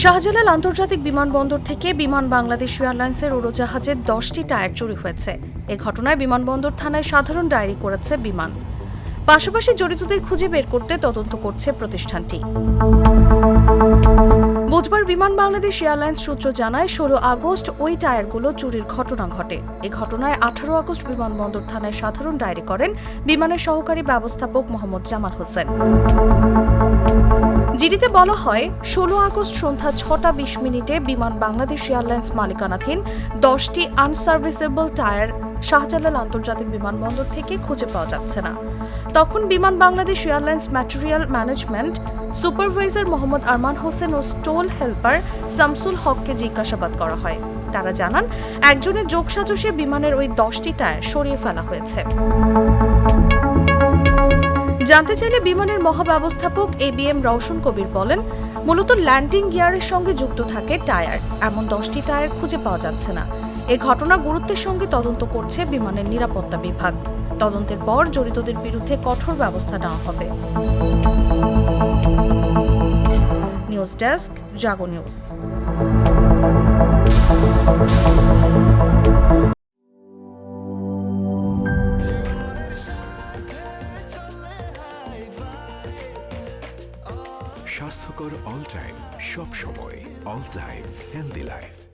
শাহজালাল আন্তর্জাতিক বিমানবন্দর থেকে বিমান বাংলাদেশ এয়ারলাইন্সের উড়োজাহাজের 10টি টায়ার চুরি হয়েছে। এ ঘটনায় বিমানবন্দর থানায় সাধারণ ডায়েরি করেছে বিমান। পাশাপাশি জড়িতদের খুঁজে বের করতে তদন্ত করছে প্রতিষ্ঠানটি। বুধবার বিমান বাংলাদেশ এয়ারলাইন্স সূত্র জানায় 16 আগস্ট ওই টায়ারগুলো চুরির ঘটনা ঘটে। এ ঘটনায় 18 আগস্ট বিমানবন্দর থানায় সাধারণ ডায়েরি করেন বিমানের সহকারী ব্যবস্থাপক মোহাম্মদ জামাল হোসেন। জিডিতে বলা হয় 16 আগস্ট সন্ধ্যা 6টা 20 মিনিটে বিমান বাংলাদেশ এয়ারলাইন্স মালিকানাধীন 10টি আনসার্ভিসেবল টায়ার শাহজালাল আন্তর্জাতিক বিমানবন্দর থেকে খুঁজে পাওয়া যাচ্ছে না। তখন Biman Bangladesh airlines material management supervisor Mohammad Arman Hossain ও স্টোল হেল্পার শামসুল হককে জিজ্ঞাসাবাদ করা হয়। তারা জানান, একজনের যোগসাজশে বিমানের ওই 10টি টায়ার সরিয়ে ফেলা হয়েছে। জানতে চাইলে বিমানের মহাব্যবস্থাপক ABM রওশন কবির বলেন, মূলত ল্যান্ডিং গিয়ারের সঙ্গে যুক্ত থাকে টায়ার। এমন 10টি টায়ার খুঁজে পাওয়া যাচ্ছে না। এ ঘটনা গুরুত্বের সঙ্গে তদন্ত করছে বিমানের নিরাপত্তা বিভাগ। তদন্তের পর জড়িতদের বিরুদ্ধে কঠোর ব্যবস্থা নেওয়া হবে। নিউজ ডেস্ক, জাগো নিউজ। স্বাস্থ্যকর অল টাইম, সব সময় অল টাইম হেলদি লাইফ।